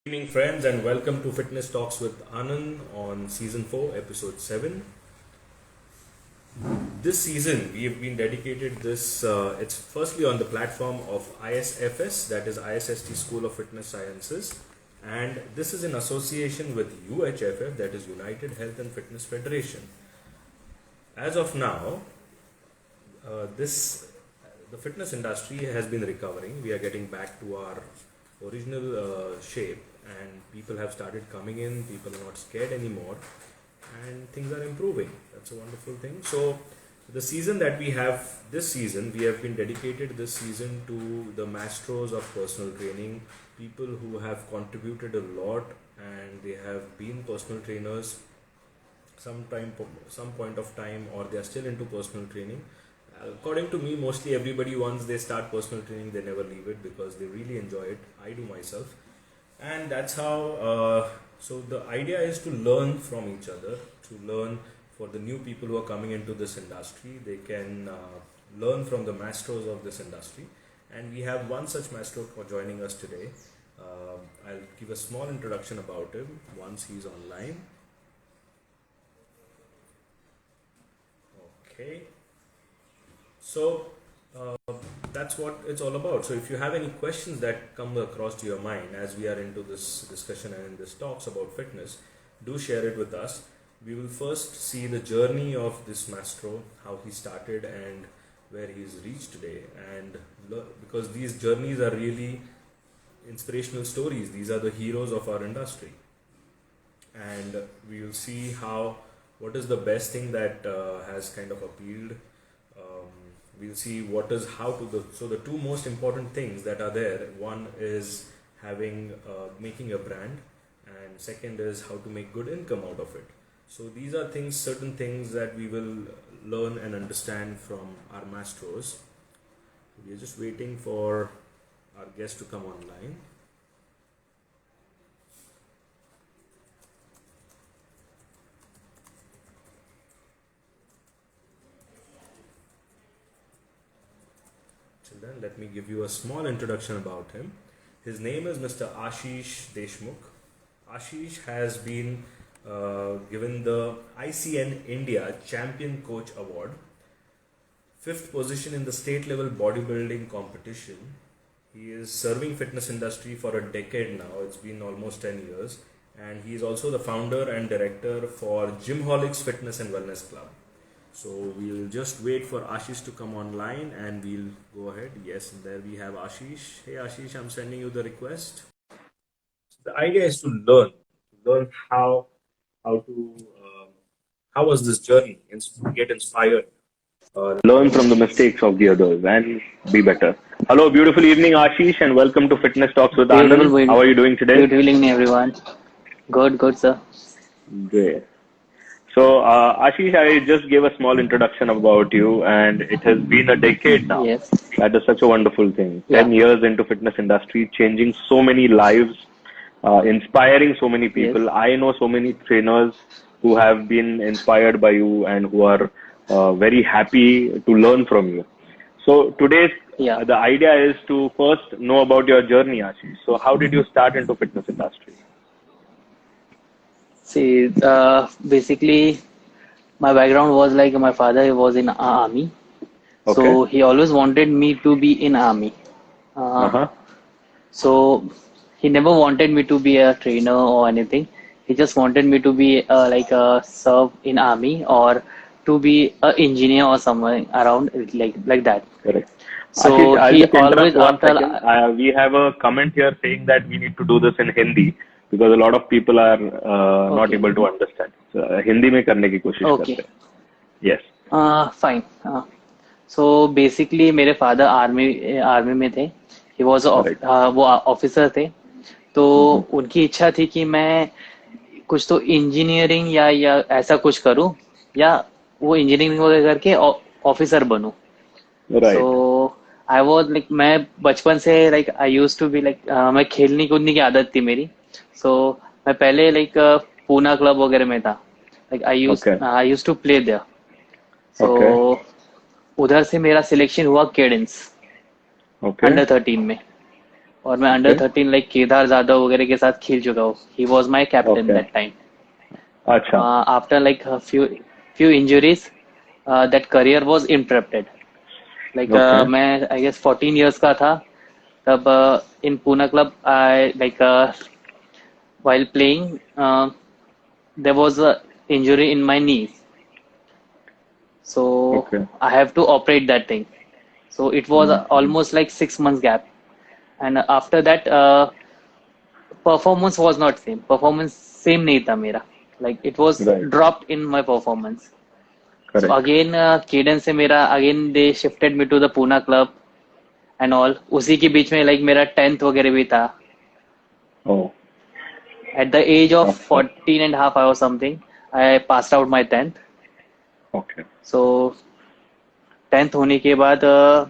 Evening, friends, and welcome to Fitness Talks with Anand on season 4, episode 7. This season, we have been dedicated this, it's firstly on the platform of ISFS, that is ISST School of Fitness Sciences, and this is in association with UHFF, that is United Health and Fitness Federation. As of now, the fitness industry has been recovering. We are getting back to our original shape, and people have started coming in. People are not scared anymore, and things are improving. That's a wonderful thing. So the season that we have this season, we have been dedicated this season to the masters of personal training, people who have contributed a lot and they have been personal trainers some point of time, or they are still into personal training. According to me, mostly everybody, once they start personal training, they never leave it because they really enjoy it. I do myself, and that's how. So the idea is to learn from each other, to learn for the new people who are coming into this industry. They can learn from the masters of this industry, and we have one such master for joining us today. I'll give a small introduction about him once he's online. Okay. So that's what it's all about. So if you have any questions that come across to your mind as we are into this discussion and in this talks about fitness, do share it with us. We will first see the journey of this maestro, how he started and where he's reached today. And because these journeys are really inspirational stories, these are the heroes of our industry. And we will see what is the best thing that has kind of appealed. We'll see so the two most important things that are there, one is making a brand, and second is how to make good income out of it. So these are certain things that we will learn and understand from our masters. We are just waiting for our guest to come online. Then let me give you a small introduction about him. His name is Mr. Ashish Deshmukh. Ashish has been given the ICN India Champion Coach Award, 5th position in the state level bodybuilding competition. He is serving fitness industry for a decade now. It's been almost 10 years, and he is also the founder and director for Gymholics Fitness and Wellness Club. So we'll just wait for Ashish to come online and we'll go ahead. Yes, and there we have Ashish. Hey Ashish, I'm sending you the request. The idea is to learn how was this journey, get inspired, learn from the mistakes of the others and be better. Hello, beautiful evening Ashish, and welcome to Fitness Talks with Anand. How are you doing today? Good evening, everyone. Good, sir. Great. So, Ashish, I just gave a small introduction about you, and it has been a decade now. Yes. That is such a wonderful thing. Yeah. 10 years into fitness industry, changing so many lives, inspiring so many people. Yes. I know so many trainers who have been inspired by you and who are very happy to learn from you. So today, Yeah. the idea is to first know about your journey, Ashish. So how did you start into fitness industry? See, basically, my background was like my father was in army, so Okay. he always wanted me to be in army. Uh-huh. So he never wanted me to be a trainer or anything. He just wanted me to be like a serve in army or to be an engineer or somewhere around like that. Correct. Ashish, So I'll he just always interrupt one after second. We have a comment here saying that we need to do this in Hindi because a lot of people are not okay. able to understand. So, Hindi में करने की कोशिश Okay. करते हैं. Yes. Fine. So basically मेरे father army में थे. He was Right. वो ऑफिसर थे. तो Mm-hmm. उनकी इच्छा थी कि मैं कुछ तो इंजीनियरिंग या ऐसा कुछ करूं, या वो इंजीनियरिंग वगैरह करके ऑफिसर बनूं. So Right. I was like, मैं बचपन से like I use to be like, मैं खेलने कूदने की आदत थी मेरी. सो मैं पहले लाइक पूना क्लब वगैरह में था. Like Okay. I use to play there. So Okay. उधर से मेरा सिलेक्शन हुआ केडेंस Okay. अंडर 13 में. और मैं under Okay. 13 like Kedar Jadhav वगैरह के साथ खेल चुका हूँ. He was my captain Okay. That time. अच्छा. After like a few injuries, that career was interrupted. Like Okay. मैं I guess 14 years का था तब in Pune club I like while playing there was a injury in my knees, so Okay. I have to operate that thing. So it was Mm-hmm. almost like 6 months gap, and after that performance was not same. Performance same नहीं था मेरा. Like it was Right. dropped in my performance. So Correct. again cadence से मेरा again they shifted me to the Pune club and all. उसी के बीच में like मेरा 10th वगैरह भी था. Oh. At the age of After. 14 and a half or something, I passed out my 10th. Okay. So 10th होने के बाद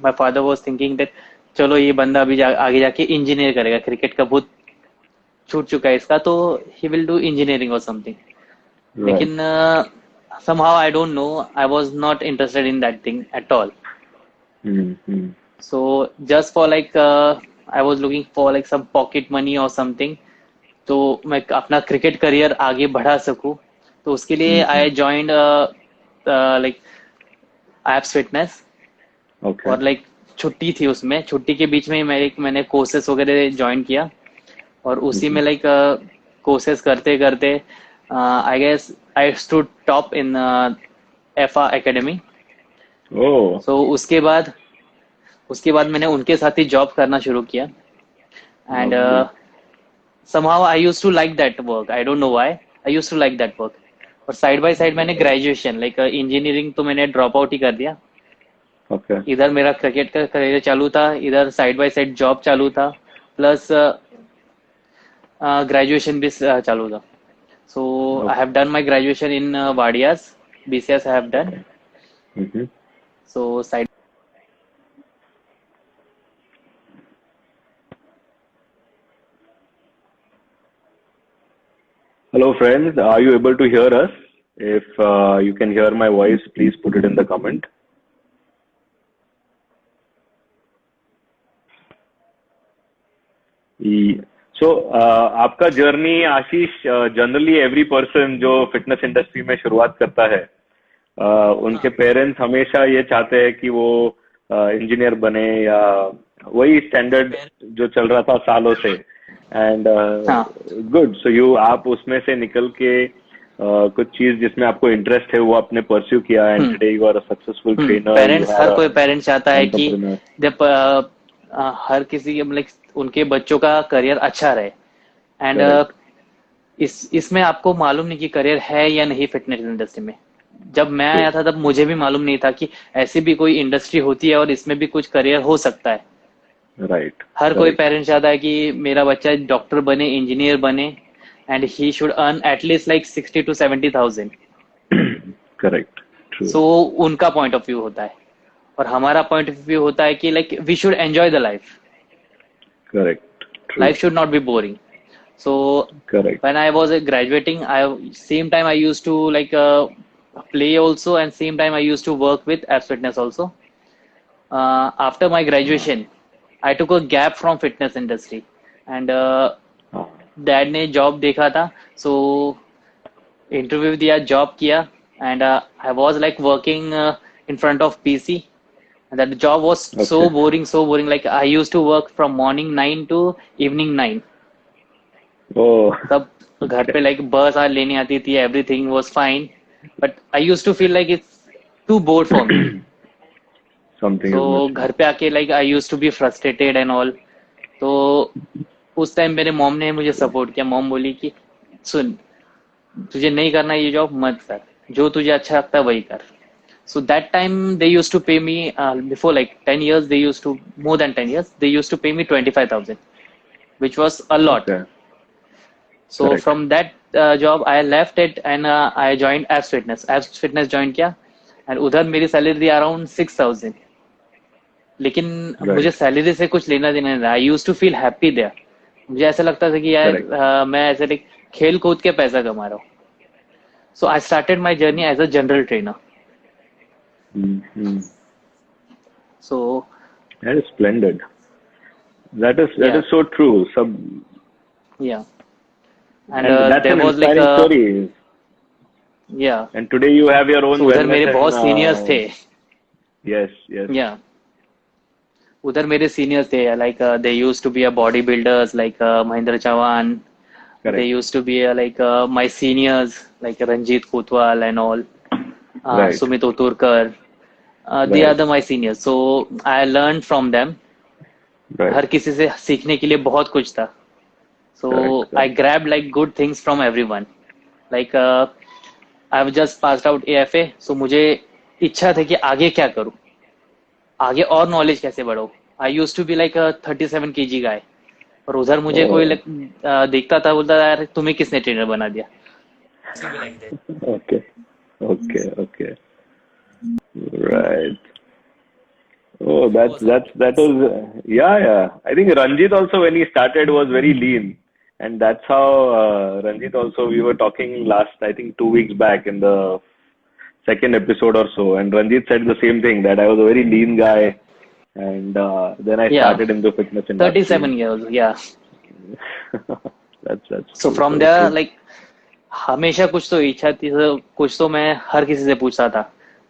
my father was thinking that चलो ये बंदा अभी आगे जाके इंजीनियर करेगा. क्रिकेट का बहुत छूट चुका है इसका, तो he will do engineering or something. Right. लेकिन somehow I don't know, I was not interested in that thing at all. Mm-hmm. So just for like I was looking for like some pocket money or something, तो मैं अपना cricket career आगे बढ़ा सकूं, तो उसके लिए Mm-hmm. I joined like apps fitness. Okay. और लाइक छुट्टी थी, उसमें छुट्टी के बीच में ही मैंने कोर्सेस वगैरह ज्वाइन किया. और उसी Mm-hmm. में लाइक कोर्सेस करते करते I guess I stood top in एफा एकेडमी. Oh. सो उसके बाद मैंने उनके साथ ही जॉब करना शुरू किया. And Lovely. somehow I used to like that work. I don't know why. I used to like that work. और साइड बाय साइड मैंने ग्रेजुएशन लाइक इंजीनियरिंग तो मैंने ड्रॉप आउट ही कर दिया. Okay. इधर मेरा क्रिकेट का करियर चालू था, इधर साइड बाय साइड जॉब चालू था, प्लस ग्रेजुएशन भी चालू था. So I Okay. Have done my graduation in Wadias, BCS I have done. Mm-hmm. So side. Hello, friends. Are you able to hear us? If you can hear my voice, please put it in the comment. So, आपका journey आशीष, generally every person जो fitness industry में शुरुआत करता है, उनके parents हमेशा ये चाहते हैं कि वो इंजीनियर बने, या वही स्टैंडर्ड जो चल रहा था सालों से. एंड हाँ. गुड. सो आप उसमें से निकल के कुछ चीज जिसमें आपको इंटरेस्ट है वो आपने परस्यू किया, and today you are a successful trainer. Parents, हर कोई पेरेंट्स चाहता है कि एंटरप्रेन्योर. जब हर किसी के मतलब उनके बच्चों का करियर अच्छा रहे. And correct. इसमें आपको मालूम नहीं कि करियर है या नहीं फिटनेस इंडस्ट्री में. जब मैं ट्रू. आया था तब मुझे भी मालूम नहीं था कि ऐसी भी कोई इंडस्ट्री होती है और इसमें भी कुछ करियर हो सकता है. राइट. हर कोई करेक्ट. पेरेंट्स चाहता है कि मेरा बच्चा डॉक्टर बने, इंजीनियर बने, and he should earn at least like 60 to 70,000. Correct. True. So उनका पॉइंट ऑफ व्यू होता है, और हमारा पॉइंट ऑफ व्यू होता है कि like we should enjoy the life. Correct. True. Life should not be boring. So correct. when I was graduating, I same time I used to like play also, and same time I used to work with Apps Fitness also. After my graduation, I took a gap from fitness industry, and dad ने job देखा था, so interview दिया, job किया, and I was like working in front of PC. And that job was so Okay. boring, so boring. Like I used to work from morning 9 to evening 9. Oh. तब घर पे like बस आ लेने आती थी, everything was fine, but I used to feel like it's too bored for me. Something So is missing. घर पे आके like I used to be frustrated and all. तो उस टाइम मेरे मॉम ने मुझे सपोर्ट किया. मॉम बोली कि सुन, तुझे नहीं करना ये जॉब मत कर, जो तुझे अच्छा लगता है वही कर. So that time they used to pay me before like 10 years, they used to, more than 10 years, they used to pay me 25,000, which was a lot. Okay. So Correct. from that job I left it, and I joined Apps Fitness. Apps Fitness join किया, and उधर मेरी salary थी around 6,000. लेकिन Right. मुझे salary से कुछ लेना देना नहीं था. I use to feel happy there. मुझे ऐसा लगता था कि यार Correct. मैं ऐसे like खेल कूद के पैसा कमा रहा हूँ. So I started my journey as a general trainer. Mm-hmm. So That is splendid. that Yeah, is so true. Sub yeah. And and that's there an was like inspiring story. yeah. And today you have your own So उधर wellness मेरे and बहुत seniors थे. yes, yes, Yeah. उधर मेरे seniors थे, like they used to be a bodybuilders like Mahendra Chavan. They correct, used to be like my seniors like Ranjit Kotwal and all, right, Sumit Oturkar. They are right, my seniors. So I learned from them. right, हर किसी से सीखने के लिए बहुत कुछ था. So correct, I correct. grabbed like good things from everyone. Like I've just passed out AFA. So मुझे इच्छा थी कि आगे क्या करूं, आगे और नॉलेज कैसे बढ़ो. I use to be like 37 kg guy. और उधर मुझे कोई Oh, देखता था, बोलता था यार तुम्हें किसने ट्रेनर बना दिया. Like that. okay, okay, okay, right. Oh, that was yeah, yeah. I think Ranjit also when he started was very lean, and that's how Ranjit also we were talking last I think 2 weeks back in the second episode or so, and Ranjit said the same thing that I was a very lean guy, and then I Yeah, started in the fitness 37 industry. years. Yeah. That's So true, from so there, true. like हमेशा कुछ तो इच्छा थी. तो कुछ तो मैं हर किसी से पूछता था.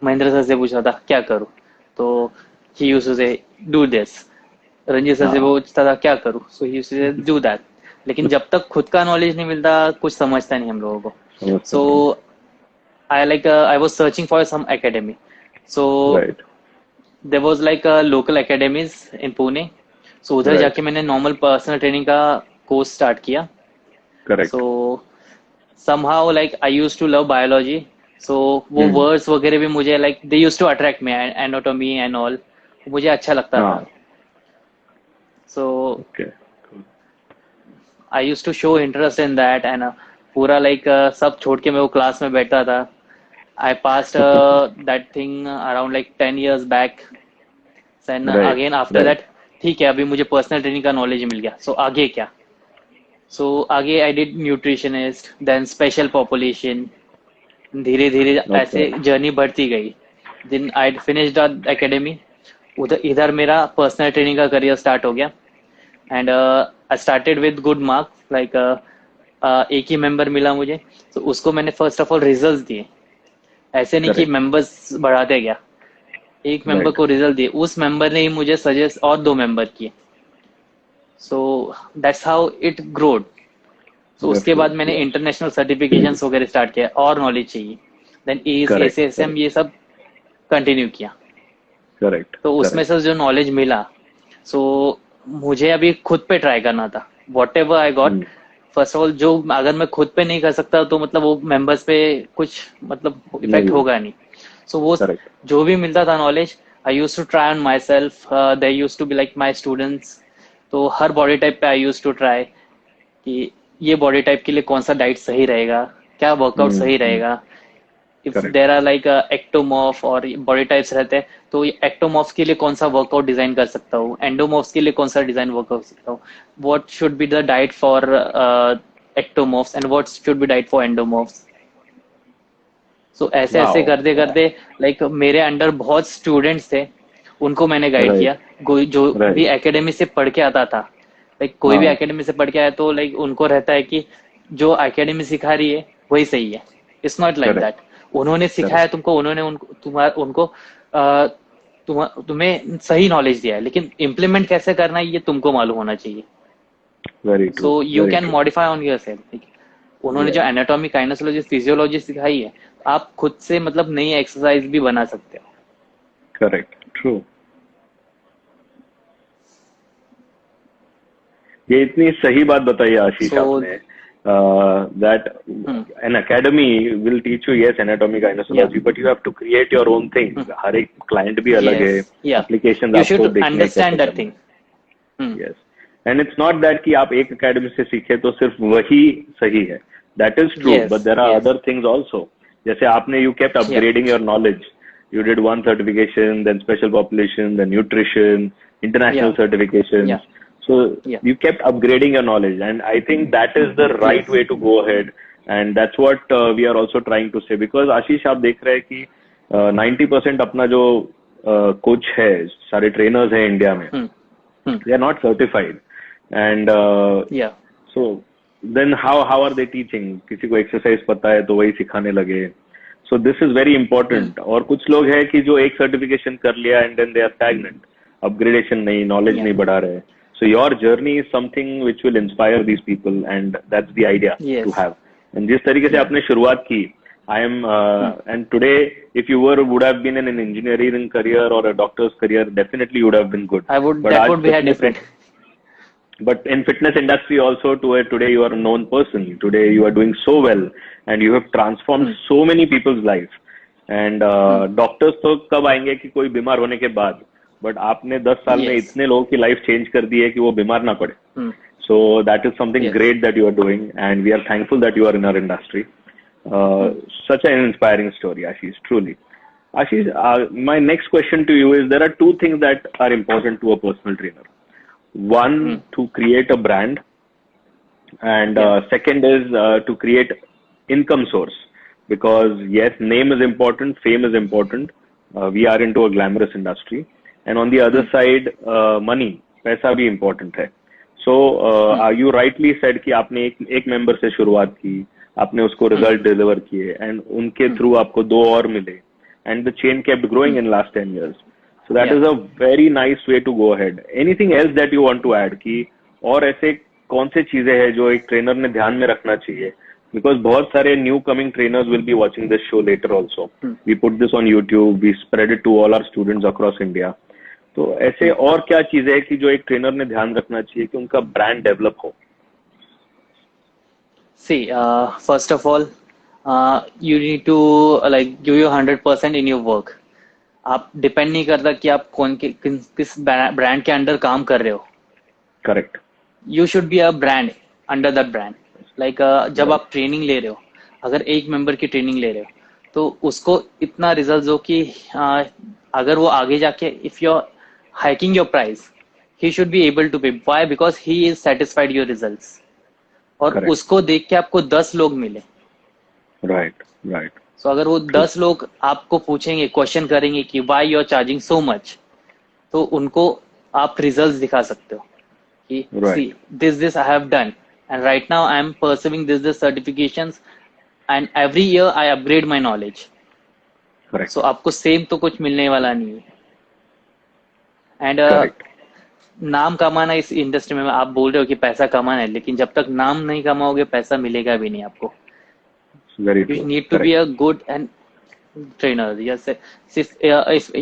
महेंद्र सर से पूछता था क्या करूं. तो ही यूज्ड टू से डू दिस. रंजीत सर से हाँ, पूछता था क्या करूं. सो ही यूज्ड टू से डू दैट. लेकिन जब तक खुद का नॉलेज नहीं मिलता, कुछ समझता नहीं हम लोगों को. समझता सो नहीं. I was searching for some academy. So Right, there was like a local academies in Pune. So उधर right, जाके मैंने नॉर्मल पर्सनल ट्रेनिंग का कोर्स स्टार्ट किया. correct. So somehow like I used to love biology. So वो Hmm. Words वगैरह भी मुझे like they used to attract me, anatomy and all. मुझे अच्छा लगता था. हाँ, So okay, cool. I used to show interest in that and पूरा like सब छोड़ के मैं वो क्लास में बैठता था. I passed that thing around like 10 years back. Then Right, again after right, that, ठीक है अभी मुझे पर्सनल ट्रेनिंग का नॉलेज मिल गया. सो आगे क्या. सो आगे I did nutritionist, then special population. धीरे धीरे okay, ऐसे जर्नी बढ़ती गई. Then I finished academy. उधर इधर मेरा पर्सनल ट्रेनिंग का करियर स्टार्ट हो गया. And I started with good marks like एक ही मेंबर मिला मुझे. तो उसको मैंने फर्स्ट ऑफ ऑल रिजल्ट दिए. ऐसे नहीं कि correct, मेंबर्स बढ़ाते गया. एक मेंबर right, को रिजल्ट दिए, उस मेंबर ने ही मुझे सजेस्ट और 2 मेंबर किए. So that's how it growed. So उसके बाद definitely, मैंने yes, इंटरनेशनल सर्टिफिकेशंस वगैरह स्टार्ट किया. और नॉलेज चाहिए. देन correct, एएसएसएम correct, ये सब कंटिन्यू किया. correct, तो उसमें correct, से जो नॉलेज मिला, सो मुझे अभी खुद पे ट्राई करना था. What ever I got, hmm. First of all जो अगर मैं खुद पे नहीं कर सकता तो मतलब वो मेंबर्स पे कुछ मतलब इफेक्ट नहीं, होगा नहीं. सो वो correct, जो भी मिलता था knowledge, I use to try on myself. They use to be like my students. तो हर बॉडी टाइप पे आई यूज टू ट्राई कि ये बॉडी टाइप के लिए कौन सा डाइट सही रहेगा, क्या वर्कआउट hmm. सही Hmm. रहेगा. If Correct, there are like ectomorph और बॉडी टाइप्स रहते हैं, तो एक्टोमॉर्फ के लिए कौन सा वर्कआउट डिजाइन कर सकता हूँ, एंडोमॉर्फ्स के लिए कौन सा डिजाइन वर्कआउट कर सकता हूँ. What should be the diet for ectomorphs and what should be diet for endomorphs. So ऐसे ऐसे wow, करते wow, करते लाइक मेरे अंडर बहुत स्टूडेंट्स थे, उनको मैंने गाइड right, किया. जो भी right, एकेडमी से पढ़ के आता था, लाइक कोई भी हाँ, एकेडमी से पढ़ के आया तो लाइक उनको रहता है कि जो एकेडमी सिखा रही है वही सही है. It's not like correct, that. उन्होंने सिखाया correct, तुमको, उन्होंने उनको तुम्हें सही नॉलेज दिया है, लेकिन इम्प्लीमेंट कैसे करना है ये तुमको मालूम होना चाहिए. very so true, you very can true, modify on your self. उन्होंने जो yes, एनाटॉमी, काइनेसोलॉजी, फिजियोलॉजी सिखाई है, आप खुद से मतलब नई एक्सरसाइज भी बना सकते हो. correct, true. ये इतनी सही बात बताई आशीष सो आपने. That an academy will teach you, yes, anatomy, या gynecology, but you have to create your own thing. हर एक client भी अलग है, यस या applications यू आपको शुड देखने हैं कैसे अंडरस्टैंड दैट करना थिंग. है. Yes, and it's not that कि आप एक academy से सीखे तो सिर्फ वही सही है. That is true, but yes there are yes other things also. जैसे आपने you kept या upgrading your knowledge. You did one certification, then special population, then nutrition, international या certifications. या So या you kept upgrading your knowledge, and I think that is the right yes way to go ahead. And that's what we are also trying to say. Because आशीष आप देख रहे हैं कि 90% अपना जो कोच है, सारे ट्रेनर्स हैं इंडिया में, Hmm. They are not certified, and Yeah. so then how are they teaching? किसी को exercise पता है तो वही सिखाने लगे. So this is very important. और कुछ लोग हैं कि जो एक certification कर लिया and then they are stagnant. Upgradation नहीं, knowledge Yeah. नहीं बढ़ा रहे. So your journey is something which will inspire these people, and that's the idea Yes. to have. And जिस तरीके से Yeah. आपने शुरुआत की, I am and today if you would have been in an engineering career or a doctor's career, definitely you would have been good. But That आज would be a fitness- different. But in fitness industry also, today you are a known person. Today you are doing so well, and you have transformed so many people's life. And doctors तो कब आएंगे कि कोई बीमार होने के बाद, but आपने 10 साल में Yes. इतने लोगों की लाइफ चेंज कर दी है कि वो बीमार ना पड़े. Hmm. So that is something Yes. great that you are doing, and we are thankful that you are in our industry. Such an inspiring story, Ashish, truly. Ashish, my next question to you is, there are two things that are important to a personal trainer. One, to create a brand, and second is to create income source. Because yes, name is important, fame is important. We are into a glamorous industry, and on the other side, money, पैसा भी important है. So you rightly said कि आपने एक member से शुरुआत की, आपने उसको result deliver किए, and उनके through आपको दो और मिले, and the chain kept growing in last 10 years. So that is a very nice way to go ahead. Anything else that you want to add कि और ऐसे कौन से चीजें हैं जो एक ट्रेनर ने ध्यान में रखना चाहिए? Because बहुत सारे new coming trainers will be watching this show later also. We put this on YouTube, we spread it to all our students across India. तो ऐसे और क्या चीजें हैं कि जो एक ट्रेनर ने ध्यान रखना चाहिए कि उनका ब्रांड डेवलप हो? See, first of all, you need to give your 100% in your work. आप डिपेंड नहीं करता कि आप किस ब्रांड के अंडर काम कर रहे हो. Correct. You should be a brand under that brand. जब आप ट्रेनिंग ले रहे हो, अगर एक मेंबर की ट्रेनिंग ले रहे हो, तो उसको इतना रिजल्ट हो कि अगर वो आगे जाके if you are hiking your price, he should be able to pay. Why? Because he is satisfied your results. और Correct. उसको देख के आपको 10 लोग मिले. राइट. सो अगर वो 10 लोग आपको पूछेंगे, क्वेश्चन करेंगे कि why you are charging so much, तो उनको आप रिजल्ट्स दिखा सकते हो कि see this I have done, and right now I am perceiving this certifications, and every year I upgrade my knowledge. Correct. So आपको सेम तो कुछ मिलने वाला नहीं है. एंड नाम कमाना इस इंडस्ट्री में, आप बोल रहे हो कि पैसा कमाना है, लेकिन जब तक नाम नहीं कमाओगे पैसा मिलेगा भी नहीं आपको. Very You true. need to be a good and trainer. Yes, if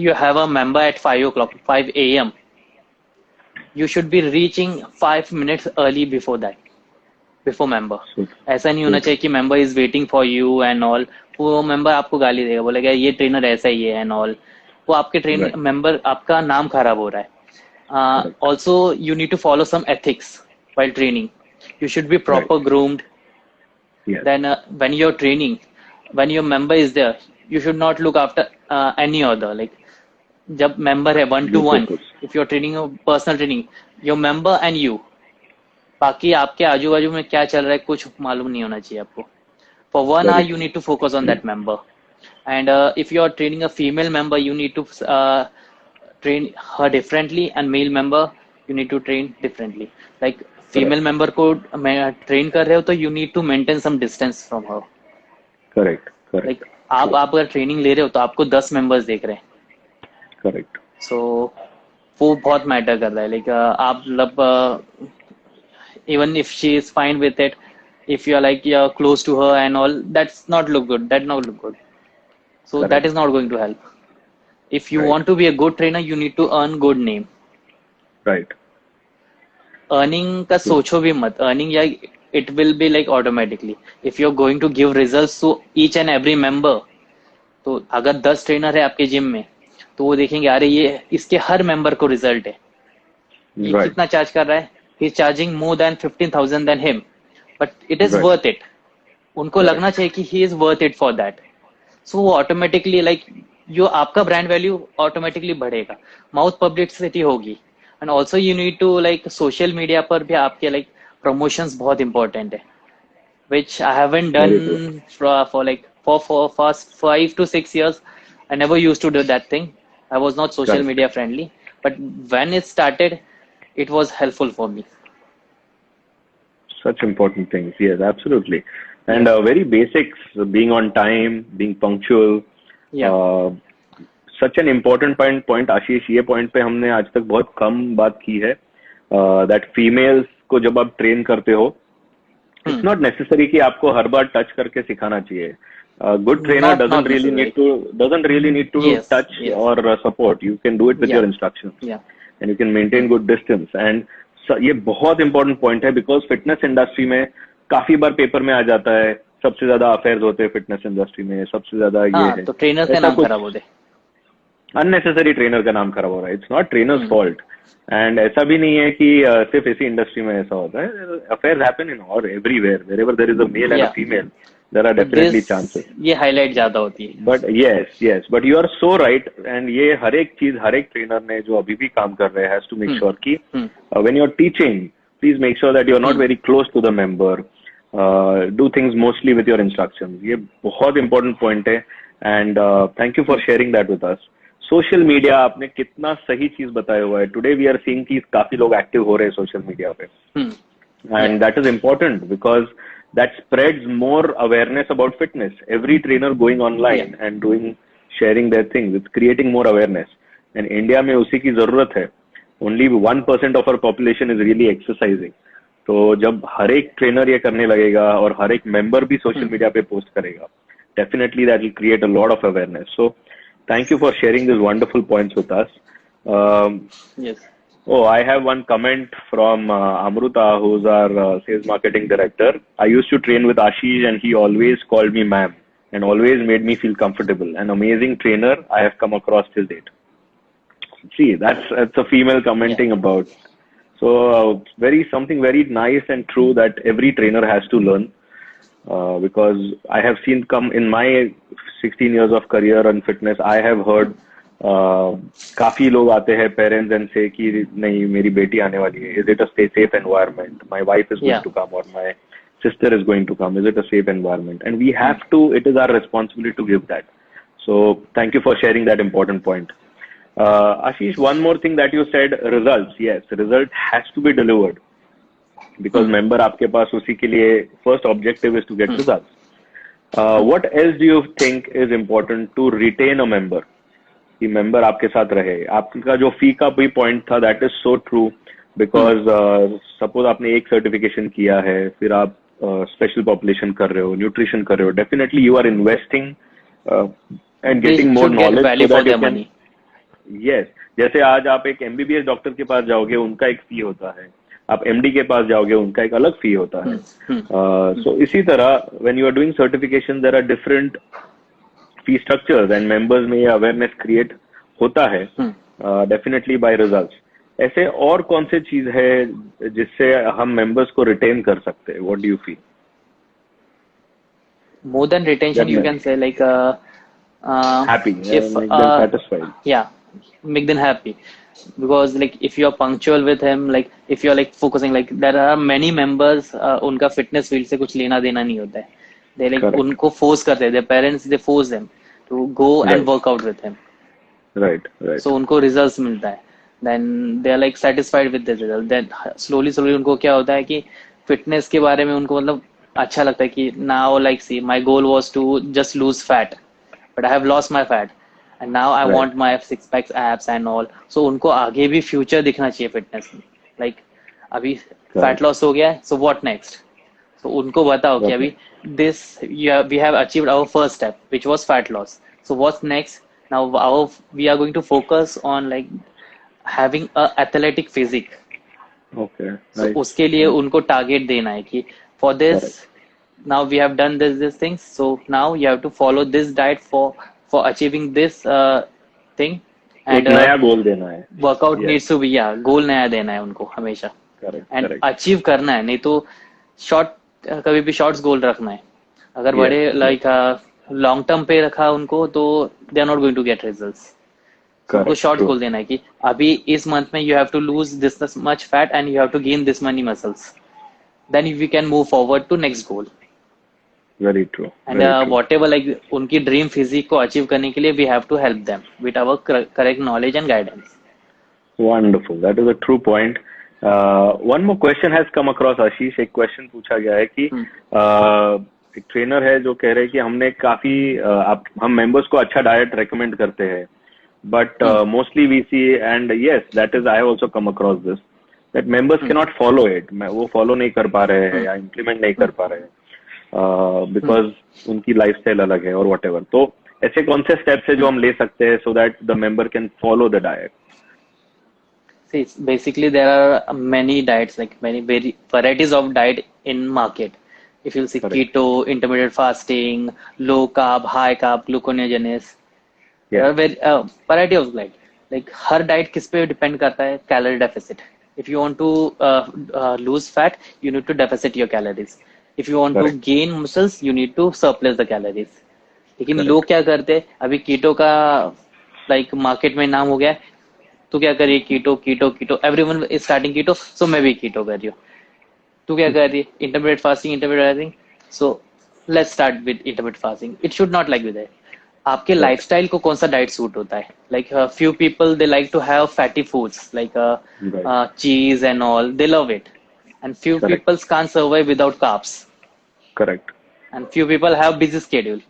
you have a member at 5 a.m., you should be reaching 5 minutes early before that, before member. ऐसा नहीं होना चाहिए कि member is waiting for you and all. वो member आपको गाली देगा, बोलेगा ये trainer ऐसा ही है and all. वो आपके trainer member आपका नाम खराब हो रहा है. Also, you need to follow some ethics while training. You should be proper groomed. Yes. Then when you're training, when your member is there, you should not look after any other. जब member है 1-to-1, if you're training a personal training, your member and you, बाकी आपके आजू बाजू में क्या चल रहा है कुछ मालूम नहीं होना चाहिए आपको. For 1 hour, you need to focus on that member. And if you are training a female member, you need to train her differently, and male member, you need to train differently. Female member को train कर रहे हो तो you need to maintain some distance from her. Correct. आप अगर training ले रहे हो तो आपको 10 मेंबर्स देख रहे हैं. करेक्ट. सो वो बहुत मैटर कर रहा है. आप even if she is fine with it, if you are you are close to her and all, that's not look good. So that is not going to help. If you want to be a good trainer, you need to earn good name. Right. Earning का सोचो भी मत. Earning या it will be automatically if you are going to give results to each and every member. तो अगर 10 trainer है आपके gym में, तो वो देखेंगे अरे ये इसके हर मेंबर को रिजल्ट है, ये कितना चार्ज कर रहा है, he is charging more than 15,000 than him, but it is worth it. उनको लगना चाहिए कि he is worth it for that. So वो ऑटोमेटिकली जो आपका ब्रांड वैल्यू ऑटोमेटिकली बढ़ेगा, माउथ पब्लिसिटी होगी. And also you need to social media पर भी आपके promotions बहुत important है, which I haven't done for first 5 to 6 years. I never used to do that thing. I was not social media friendly, but when it started, it was helpful for me. Such important things. Yes, absolutely. And Yes. very basics, being on time, being punctual. Yeah. Uh, such an important point, आशीष, ये point पे हमने आज तक बहुत कम बात की है. That females को जब आप train करते हो, it's not necessary कि आपको हर बार touch करके सिखाना चाहिए. Good trainer Not doesn't really necessary. need to Yes. touch Yes. or support. You can do it with Yeah. your instructions. Yeah. And you can maintain good distance. And ये बहुत important point है because fitness industry में काफी बार paper में आ जाता है सबसे ज्यादा अफेयर्स होते हैं फिटनेस इंडस्ट्री में, सबसे ज्यादा ये हाँ, है तो ट्रेनर का ऐसा नाम कुछ खराब होते. अननेसेसरी ट्रेनर का नाम खराब हो रहा है. It's not trainers fault. And ऐसा भी नहीं है कि सिर्फ इसी इंडस्ट्री में ऐसा होता है. अफेयर्स हैपन इन और everywhere. Wherever there is a male and a Yeah. Female there are definitely This chances. ये हाईलाइट ज्यादा होती है. But yes, but you are so right. And ये हर एक चीज हर एक ट्रेनर ने जो अभी भी काम कर रहे हैं हैज टू मेक श्योर कि when you're teaching, please make sure that you're not very close to the member. Do things mostly with your instructions. ये बहुत important point है. And thank you for sharing that with us. Social media आपने कितना सही चीज बताया हुआ है. टुडे वी आर सीइंग कि काफी लोग एक्टिव हो रहे हैं सोशल मीडिया पे. And that is important because that spreads more awareness about fitness. Every trainer going online and sharing their things, it's creating more awareness. And India में उसी की जरूरत है. Only 1% of our population is really exercising. तो जब हर एक trainer ये करने लगेगा और हर एक मेंबर भी सोशल मीडिया पे पोस्ट करेगा, definitely that will create a lot of awareness. So thank you for sharing these wonderful points with us. Yes. Oh, I have one comment from Amruta, who's our sales marketing director. I used to train with Ashish and he always called me ma'am and always made me feel comfortable. An amazing trainer I have come across till date. See, that's a female commenting about. So something very nice and true that every trainer has to learn. Because I have seen come in my 16 years of career on fitness, I have heard काफी लोग आते हैं parents and से कि नहीं मेरी बेटी आने वाली है, is it a safe environment, my wife is going to come और my sister is going to come, is it a safe environment? And we have to, it is our responsibility to give that. So thank you for sharing that important point. Ashish, one more thing that you said, results. Yes, result has to be delivered because member आपके पास उसी के लिए first objective is to get results. What else do you think is important to retain a member? कि member आपके साथ रहे. आपका जो फी का भी पॉइंट था, that is so true because suppose आपने एक सर्टिफिकेशन किया है, फिर आप स्पेशल पॉपुलेशन कर रहे हो, न्यूट्रिशन कर रहे हो, definitely you are investing and getting more knowledge so that you can. Yes, जैसे आज आप एक एमबीबीएस डॉक्टर के पास जाओगे, उनका एक फी होता है. आप एमडी के पास जाओगे, उनका एक अलग फी होता है. सो इसी तरह when you are doing certification there are different fee structures and members में ये awareness create होता है definitely by results. ऐसे और कौन से चीज है जिससे हम members को retain कर सकते हैं? What do you feel? More than retention, you can say like happy, if make them satisfied. Yeah, make them happy because like if you are punctual with him, like if you are like focusing, like there are many members उनका fitness field से कुछ लेना देना नहीं होता है. They like Correct. उनको force करते हैं, their parents they force them to go and work out with him. Right. So उनको results मिलता है. Then they are like satisfied with the result. Then slowly उनको क्या होता है कि fitness के बारे में उनको मतलब अच्छा लगता है कि now like see my goal was to just lose fat, but I have lost my fat and now I want my six packs abs and all. So उनको आगे भी future दिखना चाहिए fitness में. Like अभी fat loss हो गया है, so what next? So उनको बताओ कि अभी this we have achieved our first step which was fat loss. So what's next? Now we are going to focus on like having a athletic physique. Okay. So Right. उसके लिए उनको target देना है कि for this now we have done this things, so now you have to follow this diet for achieving this thing. एक And नया गोल देना है. workout needs to be goal नया देना है उनको हमेशा. Correct. And Correct. अचीव करना है, नहीं तो शॉर्ट कभी भी शॉर्ट्स गोल रखना है. अगर Yes, बड़े लाइक लॉन्ग टर्म पे रखा उनको तो they are not going to get results. उनको शॉर्ट गोल देना है कि अभी इस मंथ में you have to lose this much fat and you have to gain this many muscles, then we can move forward to next goal. Very true. And whatever like उनकी dream physique को achieve करने के लिए we have to help them with our correct knowledge and guidance. Wonderful. That is a true point. One more question has come across Ashish. एक question पूछा गया है कि एक ट्रेनर है जो कह रहे हैं कि हमने काफी हम मेंबर्स को अच्छा डाइट रेकमेंड करते हैं, but mostly we see, and yes that is, I have also come across this, that members can not follow it. वो फॉलो नहीं कर पा रहे हैं या इम्प्लीमेंट नहीं कर पा रहे हैं बिकॉज उनकी लाइफस्टाइल अलग है और व्हाटएवर. तो ऐसे कौन से स्टेप्स है जो हम ले सकते हैं so that the member can follow the diet? See, basically there are many diets, like many very varieties of diet in market. If you see Correct. keto, intermittent fasting, low carb, high carb, gluconeogenesis, there are very variety of diet. Like her diet किस पे depend करता है? Calorie deficit. If you want to lose fat, you need to deficit your calories. If you want to Correct. gain muscles, you need to surplus the calories. लेकिन Correct. लोग क्या करते हैं? अभी कीटो का लाइक मार्केट में नाम हो गया है, तू क्या कर रही है? कीटो कीटो कीटो, एवरीवन इज स्टार्टिंग कीटो, सो मैं भी कीटो कर रही हूँ. तू क्या कर रही है? Intermediate fasting, intermediate fasting, so let's start with intermediate fasting. It should not like with. आपके लाइफस्टाइल को कौन सा डाइट सूट होता है? Like few people they like to have fatty foods like cheese and all, they love it, and few Correct. Peoples can't survive without carbs, Correct. and few people have busy schedule,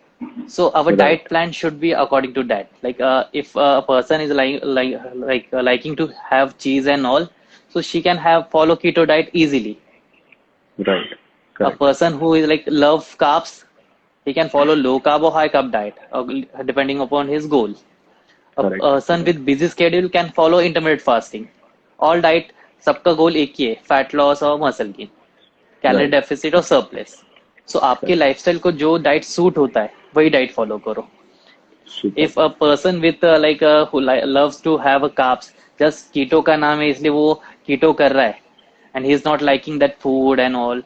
so our Right. diet plan should be according to that. Like if a person is liking to have cheese and all, so she can have follow keto diet easily. Right. A Correct. person who is like love carbs, he can follow low carb or high carb diet depending upon his goal. A Correct. person with busy schedule can follow intermittent fasting. All diet सबका गोल एक ही है, fat loss और muscle gain, calorie Right. Deficit और surplus. सो आपके lifestyle को जो diet suit होता है वही डाइट फॉलो करो. Super. If a person with like who loves to have a carbs, just कीटो का नाम है इसलिए वो कीटो कर रहा है, and he is not liking that food and all,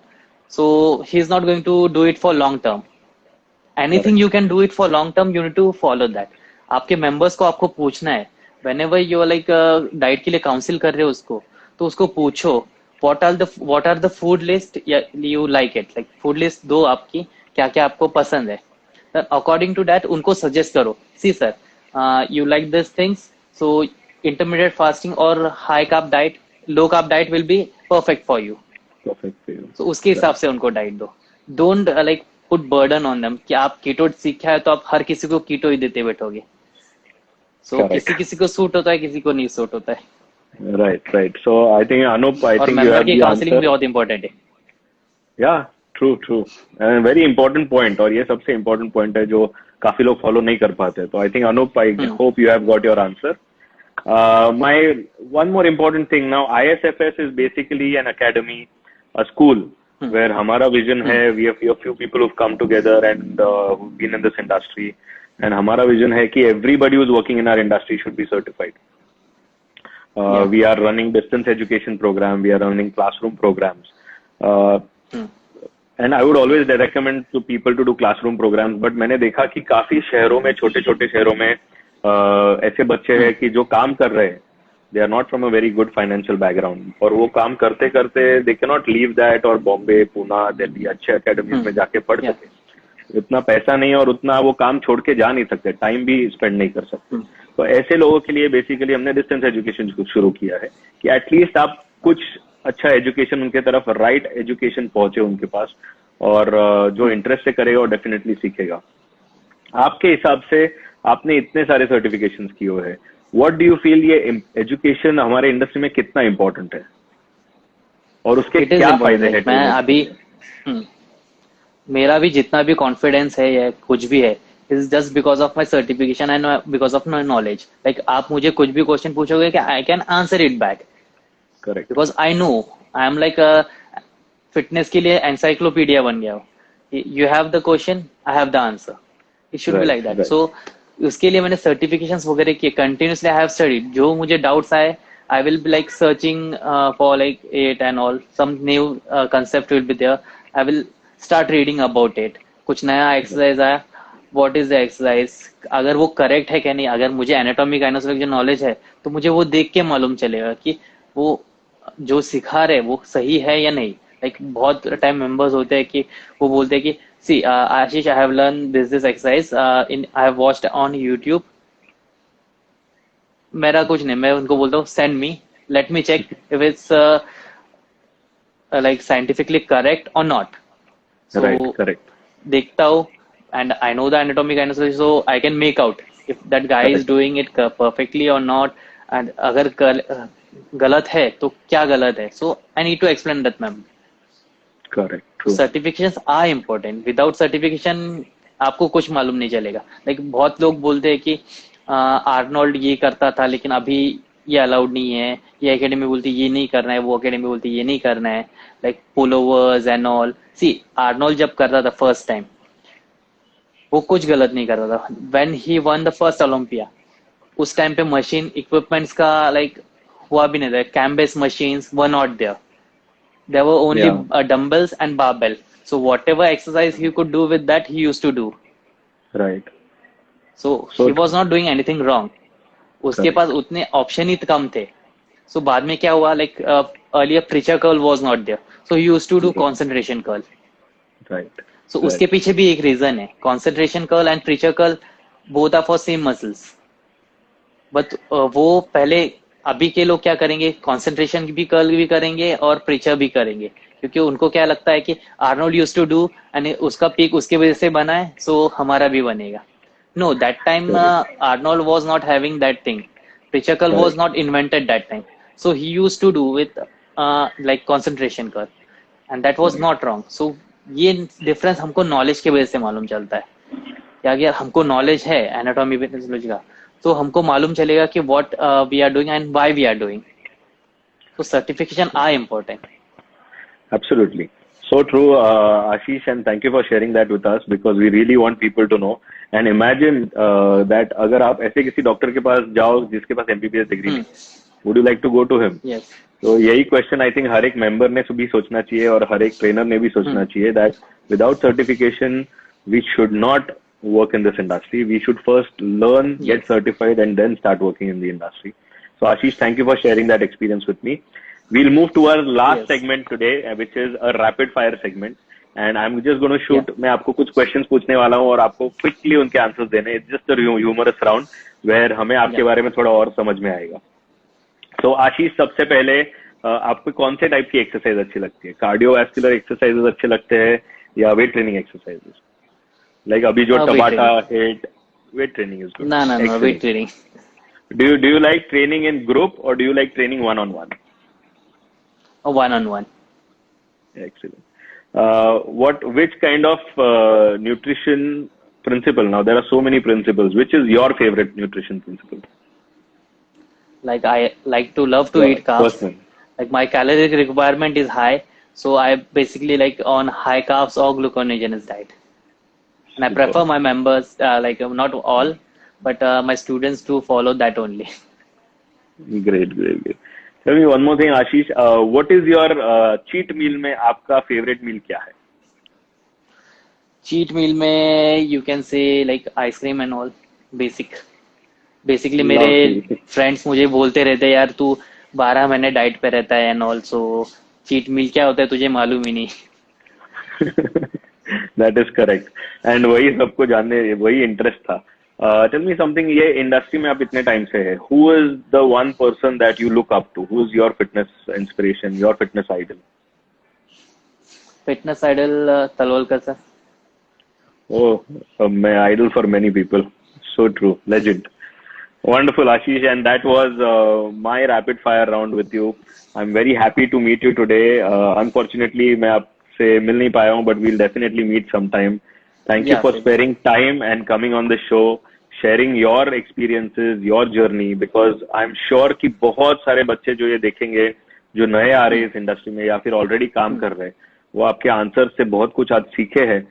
so he is not going to do it for long term. Anything you can do it for long term, you need to follow that. आपके members को आपको पूछना है, whenever you are like diet के लिए council कर रहे हो उसको, तो उसको पूछो what are the food list you like it, like food list दो आपकी, क्या क्या आपको पसंद है, अकॉर्डिंग टू दैट उनको सजेस्ट करो. See sir, you like this things, so intermediate fasting और high carb diet, low carb diet will be perfect for you. Perfect for you. तो उसके हिसाब से उनको डाइट दो. Don't like put burden on them कि आप कीटो सीखा है तो आप हर किसी को कीटो ही देते बैठोगे. सो Correct. किसी किसी को सूट होता है, किसी को नहीं सूट होता है. Right. Right. So I think Anup, I और think you मेंबर have की the काउंसलिंग भी answer. बहुत इंपॉर्टेंट है. Yeah. True. True. And very important point. और ये सबसे important point है जो काफी लोग follow नहीं कर पाते. तो I think Anup, I hope you have got your answer. My one more important thing now, ISFS is basically an academy, a school where हमारा vision है, we have few people who've come together and who've been in this industry, and हमारा vision है कि everybody who's working in our industry should be certified. We are running distance education program, we are running classroom programs, and I would always recommend to people to do classroom programs. But मैंने देखा कि काफी शहरों में, छोटे छोटे शहरों में ऐसे बच्चे हैं कि जो काम कर रहे हैं, they are not from a very good financial background, और वो काम करते करते they cannot leave that और बॉम्बे, पुणे, दिल्ली अच्छे academies में जाके पढ़ सके. इतना पैसा नहीं और उतना वो काम छोड़ के जा नहीं सकते, टाइम भी स्पेंड नहीं कर सकते. तो ऐसे लोगों के लिए बेसिकली हमने डिस्टेंस एजुकेशन शुरू किया है कि एटलीस्ट आप कुछ अच्छा एजुकेशन उनके तरफ, राइट एजुकेशन पहुंचे उनके पास, और जो इंटरेस्ट से करेगा वो डेफिनेटली सीखेगा. आपके हिसाब से आपने इतने सारे सर्टिफिकेशंस किए हुए हैं, व्हाट डू यू फील ये एजुकेशन हमारे इंडस्ट्री में कितना इम्पोर्टेंट है और उसके It is क्या important. फायदे हैं? मैं अभी मेरा भी जितना भी कॉन्फिडेंस है या कुछ भी है, is just because of my certification and because of my knowledge. Like आप मुझे कुछ भी क्वेश्चन पूछोगे कि I can answer it back, correct. Because I know I am like fitness के लिए एनसाइक्लोपीडिया बन गया हूँ. You have the question, I have the answer. It should be like that. So उसके लिए मैंने सर्टिफिकेशंस वगैरह किए, कंटिन्यूसली आई हैव स्टडीड. जो मुझे डाउट्स आए, I will be like searching for like it and all, some new concept will be there, I will start reading about it. कुछ नया एक्सरसाइज आया, व्हाट इज द एक्सरसाइज, अगर वो correct है क्या नहीं. अगर मुझे एनाटॉमी काइनेसिस जो नॉलेज है तो मुझे वो देख के मालूम चलेगा कि वो जो सिखा रहे वो सही है या नहीं. लाइक बहुत टाइम मेंबर्स होते हैं कि वो बोलते हैं कि see Ashish, I have learn this exercise in, I have watched on YouTube. मेरा कुछ नहीं, मैं उनको बोलता हूँ send me, let me check if it's like scientifically correct or not. So Right, correct, देखता हूँ, and I know the anatomy kind of stuff, so I can make out if that guy is correct, doing it perfectly or not, and अगर गलत है तो क्या गलत है. So I need to explain that, ma'am. correct, true. Certifications are important. Without certification आपको कुछ मालूम नहीं चलेगा. लाइक बहुत लोग बोलते हैं कि आर्नोल्ड ये करता था लेकिन अभी ये अलाउड नहीं है, ये एकेडमी बोलती है ये नहीं करना है, वो एकेडमी बोलती है ये नहीं करना है. Like pullovers and all. See, Arnold जब करता था फर्स्ट टाइम, वो कुछ गलत नहीं करता था. When he won the first Olympia, उस टाइम पे मशीन इक्विपमेंट्स का लाइक हुआ भी नहीं था. कैम्बेस machines were not there. There were only Yeah, dumbbells and barbell. So whatever exercise he could do with that, he used to do. right. So So he was true. not doing anything wrong. उसके Correct, पास उतने option ही कम थे. So बाद में क्या हुआ, like earlier preacher curl was not there. So he used to do concentration curl. right, So right, उसके पीछे भी एक रीजन है. Concentration curl and preacher curl both are for same muscles. But वो पहले, अभी के लोग क्या करेंगे, कंसंट्रेशन भी कर्ल भी करेंगे और प्रेचर भी करेंगे, क्योंकि उनको क्या लगता है कि Arnold used to do and उसका पीक उसके वजह से बना है, सो हमारा भी बनेगा. No, that time correct, Arnold was not having that thing. Preacher curl was correct. Not invented that time. So he used to do with like concentration curl, and that was Right. Not wrong. So ये difference हमको knowledge की वजह से मालूम चलता है. या अगर हमको नॉलेज है एनाटॉमी फिजियोलॉजी का, तो हमको मालूम चलेगा कि what we are doing and why we are doing. तो certification are important. Absolutely. So true, Ashish, and thank you for sharing that with us because we really want people to know. And imagine that अगर आप ऐसे किसी doctor के पास जाओ जिसके पास MBBS degree नहीं, would you like to go to him? Yes. तो यही क्वेश्चन आई थिंक हर एक मेंबर ने भी सोचना चाहिए और हर एक ट्रेनर ने भी सोचना चाहिए that without certification we should not work in this industry. We should first learn, get Yes. certified, and then start working in the industry. So, Ashish, thank you for sharing that experience with me. We'll move to our last Yes. segment today, which is a rapid fire segment. And I'm just going to shoot. Yeah. मैं आपको कुछ questions पूछने वाला हूँ और आपको quickly उनके answers देने. It's just a humorous round where हमें आपके Yeah. बारे में थोड़ा और समझ में आएगा. तो आशीष, सबसे पहले आपको कौन से टाइप की एक्सरसाइज अच्छी लगती है? कार्डियोवैस्कुलर एक्सरसाइजेस अच्छे लगते हैं या वेट ट्रेनिंग एक्सरसाइजेस? लाइक अभी जो weight टबाटा training. Hit, weight training is good. No, weight training. Do you like training in group or do you like training one on one? One on one. Excellent. Which kind of nutrition principle? Now there are so many principles. Which is your favorite nutrition principle? Like I like to love to eat carbs. Personal. Like my caloric requirement is high, so I basically like on high carbs or gluconeogeneous diet. And I prefer my members, like not all, but my students to follow that only. Great. Tell me one more thing, Ashish. What is your cheat meal में आपका favorite meal क्या है? Cheat meal में you can say like ice cream and all, basically मेरे Lovely. friends मुझे बोलते रहते हैं, यार तू 12 महीने डाइट पे रहता है and also cheat meal क्या होता है तुझे मालूम ही नहीं. That is correct. And वही सबको जानने, वही इंटरेस्ट था. Tell me something. ये इंडस्ट्री में आप इतने टाइम से है. Who is the one person that you look up to? Who is your fitness inspiration, your fitness idol? Fitness idol Talwalkar sir. Oh, my idol for many people. So true. Legend. Wonderful, Ashish. And that was my rapid fire round with you. I'm very happy to meet you today. Unfortunately, मैं आपसे मिल नहीं पाया हूँ, but we'll definitely meet sometime. Thank you Yeah, for sure. sparing time and coming on the show, sharing your experiences, your journey, because I'm sure कि बहुत सारे बच्चे जो ये देखेंगे, जो नए आ रहे हैं इस इंडस्ट्री में या फिर ऑलरेडी काम कर रहे हैं, वो आपके आंसर से बहुत कुछ आज सीखे हैं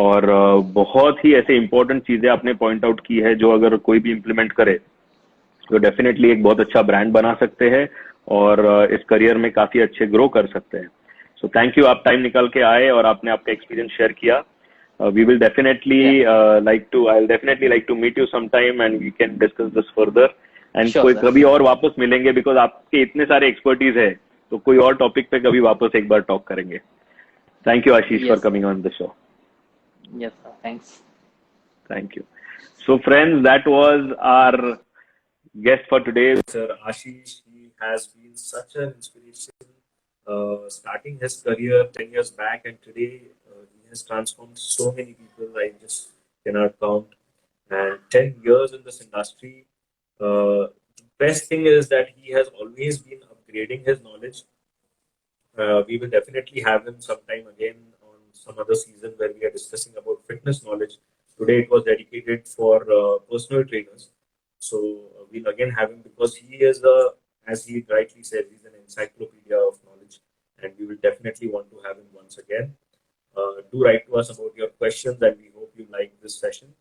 और बहुत ही ऐसे इंपॉर्टेंट चीजें आपने पॉइंट आउट की है जो अगर कोई भी इम्प्लीमेंट करे तो डेफिनेटली एक बहुत अच्छा ब्रांड बना सकते हैं और इस करियर में काफी अच्छे ग्रो कर सकते हैं. सो थैंक यू, आप टाइम निकाल के आए और आपने आपका एक्सपीरियंस शेयर किया. We will definitely I'll definitely like to meet you sometime and we can discuss this further. And Sure, कोई sir. कभी और वापस मिलेंगे because आपके इतने सारे एक्सपर्टीज है तो कोई और टॉपिक पे कभी वापस एक बार टॉक करेंगे. Thank you, Ashish, for Yes. coming on the show. Yes, sir. Thanks. Thank you. So friends, that was our guest for today. Sir Ashish, he has been been such an inspiration. Starting his career 10 years back, and today he has transformed so many people. I just cannot count. And 10 years in this industry. Best thing is that he has always been upgrading his knowledge. We will definitely have him sometime again on some other season where we are discussing about fitness knowledge. Today it was dedicated for personal trainers. So we'll again have him because he is as he rightly said, he's an encyclopedia of knowledge, and we will definitely want to have him once again. Do write to us about your questions, and we hope you like this session.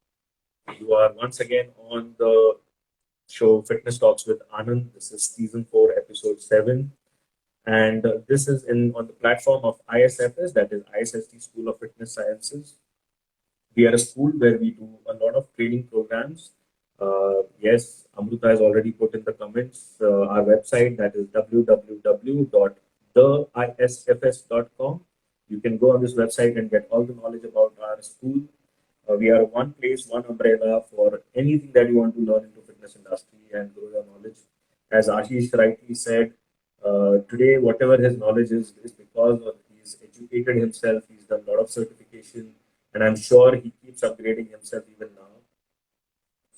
You are once again on the show Fitness Talks with Anand. This is season 4, episode 7. And this is in on the platform of ISFS, that is ISST School of Fitness Sciences. We are a school where we do a lot of training programs. Yes, Amruta has already put in the comments our website, that is www.theisfs.com. You can go on this website and get all the knowledge about our school. We are one place, one umbrella for anything that you want to learn into fitness industry and grow your knowledge. As Ashish rightly said, today whatever his knowledge is because of he's educated himself, he's done a lot of certification, and I'm sure he keeps upgrading himself even now.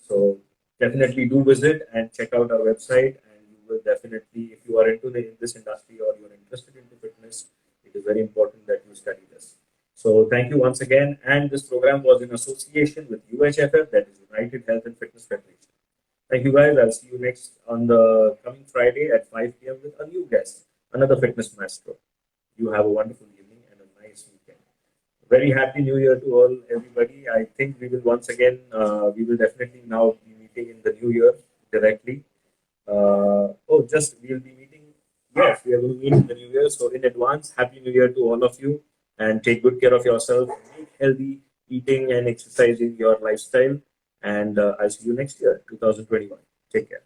So definitely do visit and check out our website, and you will definitely, if you are into this industry or you're interested into fitness, it is very important that you study this. So thank you once again, and this program was in association with UHFF, that is United Health and Fitness Federation. Thank you guys. I'll see you next on the coming Friday at 5 p.m. with a new guest, another fitness maestro. You have a wonderful evening and a nice weekend. Very happy New Year to all, everybody. I think we will once again, we will definitely now be meeting in the New Year directly. We'll be meeting. Yes, we are going to meet in the New Year. So in advance, Happy New Year to all of you, and take good care of yourself. Make healthy eating and exercising your lifestyle. And I'll see you next year, 2021. Take care.